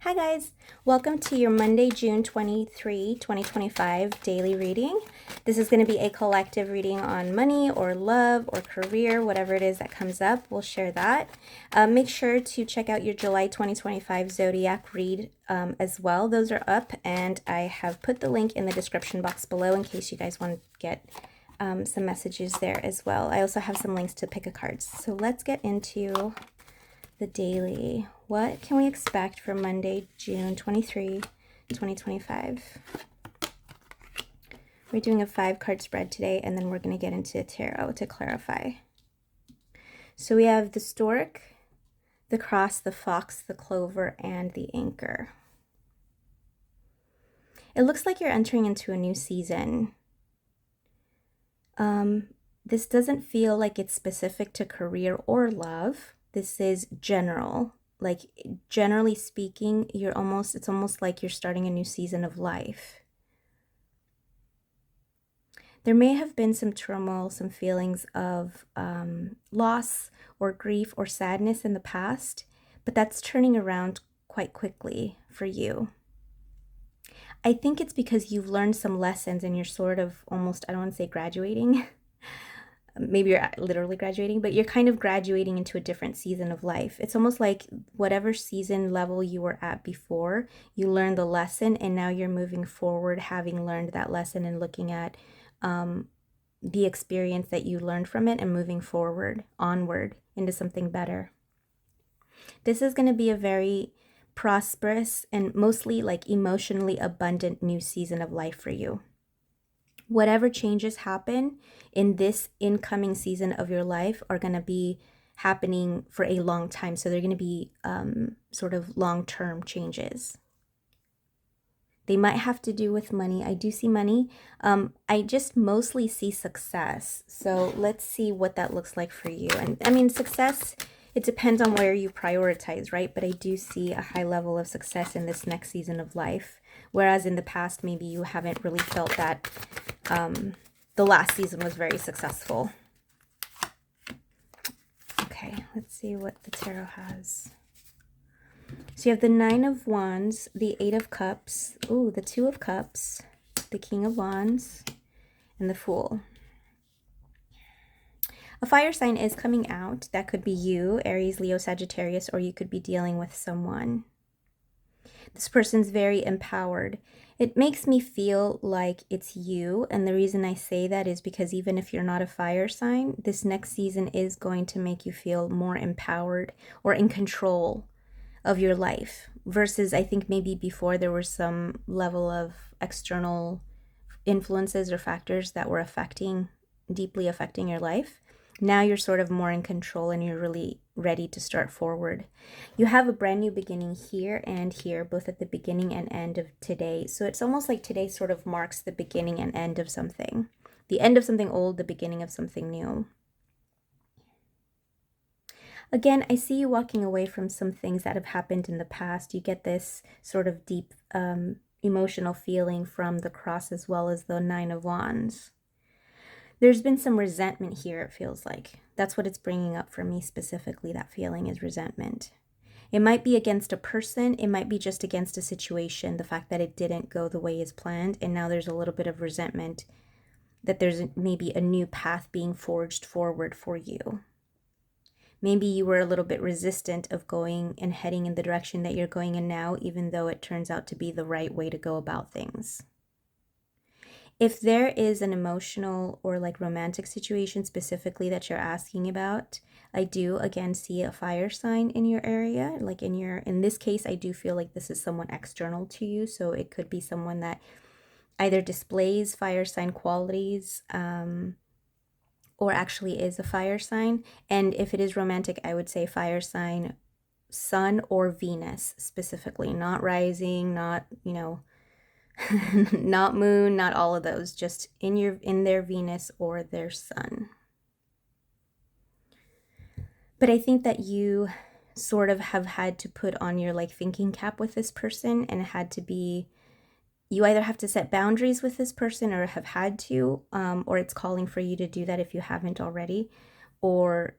Hi guys, welcome to your Monday, June 23, 2025 daily reading. This is going to be a collective reading on money or love or career, whatever it is that comes up. We'll share that. Make sure to check out your July 2025 zodiac read as well. Those are up, and I have put the link in the description box below in case you guys want to get some messages there as well. I also have some links to pick a cards. So let's get into the daily. What can we expect for Monday, June 23, 2025? We're doing a 5-card spread today, and then we're going to get into tarot to clarify. So we have the stork, the cross, the fox, the clover, and the anchor. It looks like you're entering into a new season. This doesn't feel like it's specific to career or love. This is general. Like, generally speaking, it's almost like you're starting a new season of life. There may have been some turmoil, some feelings of loss or grief or sadness in the past, but that's turning around quite quickly for you. I think it's because you've learned some lessons and you're sort of almost, I don't want to say graduating, maybe you're literally graduating, but you're kind of graduating into a different season of life. It's almost like whatever season level you were at before, you learned the lesson, and now you're moving forward having learned that lesson and looking at the experience that you learned from it and moving forward, onward into something better. This is going to be a very prosperous and mostly like emotionally abundant new season of life for you. Whatever changes happen in this incoming season of your life are going to be happening for a long time. So they're going to be sort of long-term changes. They might have to do with money. I do see money. I just mostly see success. So let's see what that looks like for you. And I mean, success, it depends on where you prioritize, right? But I do see a high level of success in this next season of life. Whereas in the past, maybe you haven't really felt that the last season was very successful. Okay, let's see what the tarot has. So you have the 9 of Wands, the 8 of Cups, ooh, the 2 of Cups, the King of Wands, and the Fool. A fire sign is coming out. That could be you, Aries, Leo, Sagittarius, or you could be dealing with someone. This person's very empowered. It makes me feel like it's you, and the reason I say that is because even if you're not a fire sign, this next season is going to make you feel more empowered or in control of your life, versus I think maybe before there was some level of external influences or factors that were deeply affecting your life. Now you're sort of more in control and you're really ready to start forward. You have a brand new beginning here and here, both at the beginning and end of today. So it's almost like today sort of marks the beginning and end of something. The end of something old, the beginning of something new. Again, I see you walking away from some things that have happened in the past. You get this sort of deep emotional feeling from the cross as well as the 9 of Wands. There's been some resentment here, it feels like. That's what it's bringing up for me specifically. That feeling is resentment. It might be against a person. It might be just against a situation, the fact that it didn't go the way as planned. And now there's a little bit of resentment that there's maybe a new path being forged forward for you. Maybe you were a little bit resistant of going and heading in the direction that you're going in now, even though it turns out to be the right way to go about things. If there is an emotional or like romantic situation specifically that you're asking about, I do again see a fire sign in your area. Like in this case, I do feel like this is someone external to you. So it could be someone that either displays fire sign qualities, or actually is a fire sign. And if it is romantic, I would say fire sign, Sun or Venus specifically, not rising, not, not moon, not all of those, just in their Venus or their Sun. But I think that you sort of have had to put on your like thinking cap with this person, and it had to be, you either have to set boundaries with this person or have had to, or it's calling for you to do that if you haven't already, or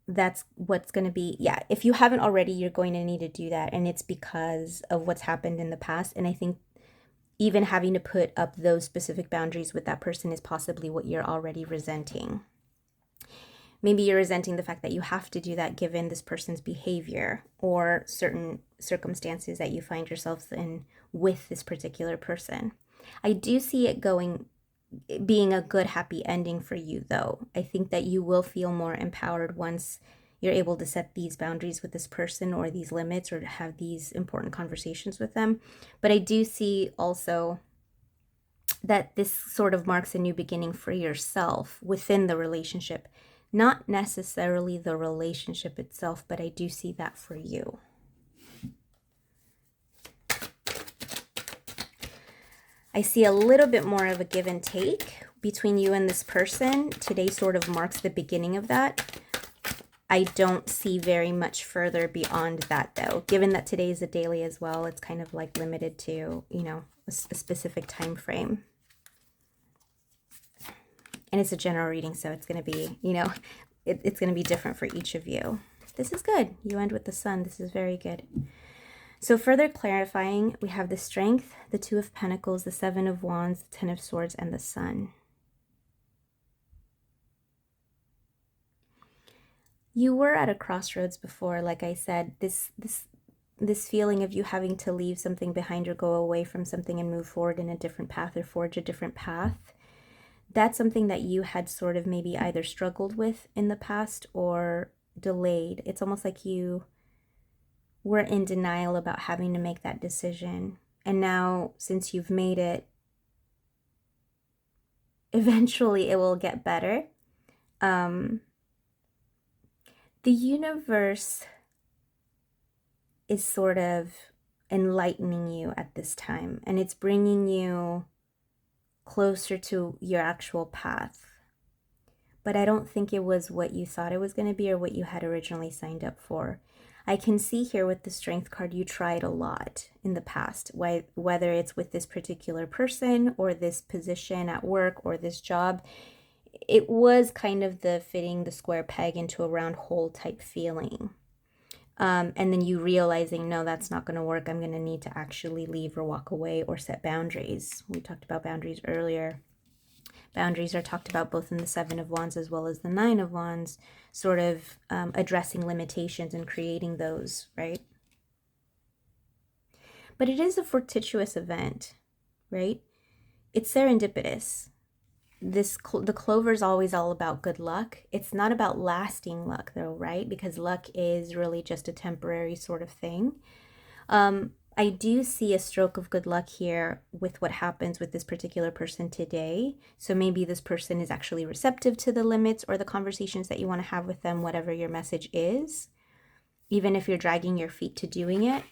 that's what's going to be, yeah, if you haven't already, you're going to need to do that. And it's because of what's happened in the past. And I think even having to put up those specific boundaries with that person is possibly what you're already resenting. Maybe you're resenting the fact that you have to do that given this person's behavior or certain circumstances that you find yourselves in with this particular person. I do see it being a good, happy ending for you, though. I think that you will feel more empowered once you're able to set these boundaries with this person or these limits or to have these important conversations with them. But I do see also that this sort of marks a new beginning for yourself within the relationship. Not necessarily the relationship itself, but I do see that for you. I see a little bit more of a give and take between you and this person. Today sort of marks the beginning of that. I don't see very much further beyond that, though. Given that today is a daily as well, it's kind of like limited to, you know, a specific time frame. And it's a general reading, so it's going to be, you know, it's going to be different for each of you. This is good. You end with the sun. This is very good. So further clarifying, we have the Strength, the Two of Pentacles, the Seven of Wands, the Ten of Swords, and the Sun. You were at a crossroads before, like I said. This feeling of you having to leave something behind or go away from something and move forward in a different path or forge a different path. That's something that you had sort of maybe either struggled with in the past or delayed. It's almost like you were in denial about having to make that decision. And now, since you've made it, eventually it will get better. The universe is sort of enlightening you at this time, and it's bringing you closer to your actual path. But I don't think it was what you thought it was going to be or what you had originally signed up for. I can see here with the Strength card, you tried a lot in the past, whether it's with this particular person or this position at work or this job. It was kind of the fitting the square peg into a round hole type feeling. And then you realizing, no, that's not going to work. I'm going to need to actually leave or walk away or set boundaries. We talked about boundaries earlier. Boundaries are talked about both in the Seven of Wands as well as the Nine of Wands, sort of addressing limitations and creating those, right? But it is a fortuitous event, right? It's serendipitous. The clover is always all about good luck. It's not about lasting luck, though, right? Because luck is really just a temporary sort of thing. I do see a stroke of good luck here with what happens with this particular person today. So maybe this person is actually receptive to the limits or the conversations that you want to have with them, whatever your message is, even if you're dragging your feet to doing it.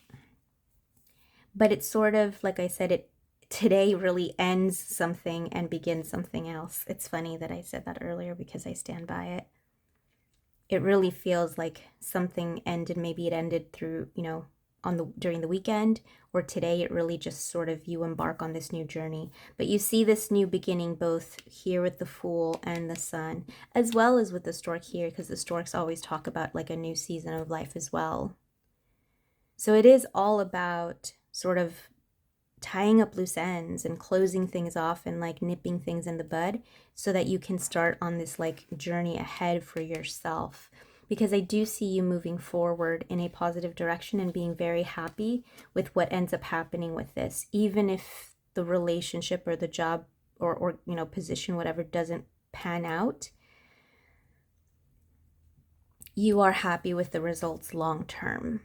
But it's sort of, like I said, today really ends something and begins something else. It's funny that I said that earlier because I stand by it. It really feels like something ended. Maybe it ended through, you know, during the weekend, or today it really just sort of you embark on this new journey. But you see this new beginning both here with the Fool and the Sun, as well as with the Stork here, because the Storks always talk about like a new season of life as well. So it is all about sort of tying up loose ends and closing things off and like nipping things in the bud so that you can start on this like journey ahead for yourself. Because I do see you moving forward in a positive direction and being very happy with what ends up happening with this. Even if the relationship or the job or you know, position, whatever, doesn't pan out, you are happy with the results long term.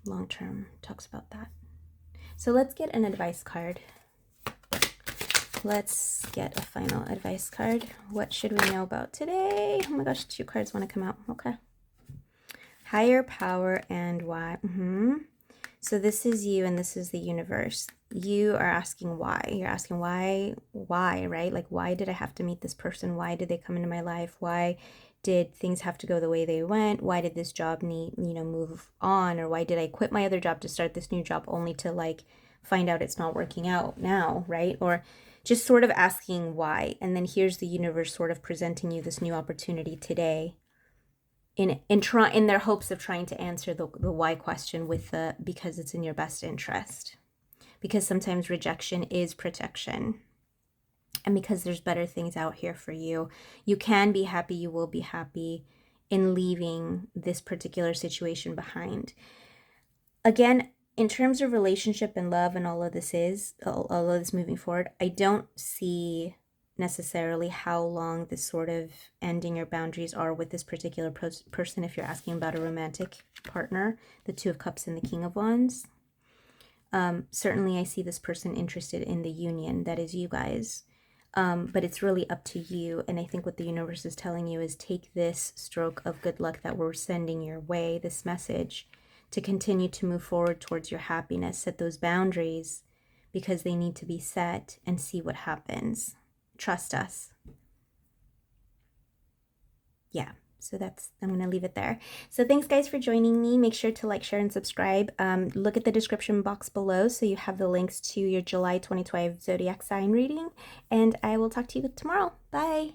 Long term talks about that. So let's get an advice card. Let's get a final advice card. What should we know about today? Oh my gosh, 2 cards want to come out. Okay. Higher power and why. So this is you and this is the universe. You are asking why. You're asking why, right? Like, why did I have to meet this person? Why did they come into my life? Why did things have to go the way they went? Why did this job need, you know, move on? Or why did I quit my other job to start this new job only to like find out it's not working out now, right? Or just sort of asking why. And then here's the universe sort of presenting you this new opportunity today. in their hopes of trying to answer the why question with the because it's in your best interest. Because sometimes rejection is protection. And because there's better things out here for you, you can be happy, you will be happy in leaving this particular situation behind. Again, in terms of relationship and love and all of this moving forward, I don't see necessarily how long this sort of ending your boundaries are with this particular person if you're asking about a romantic partner, the Two of Cups and the King of Wands. Certainly I see this person interested in the union, that is you guys. But it's really up to you. And I think what the universe is telling you is take this stroke of good luck that we're sending your way, this message, to continue to move forward towards your happiness. Set those boundaries because they need to be set, and see what happens. Trust us. Yeah. So I'm going to leave it there. So thanks guys for joining me. Make sure to like, share, and subscribe. Look at the description box below so you have the links to your July 2012 zodiac sign reading. And I will talk to you tomorrow. Bye.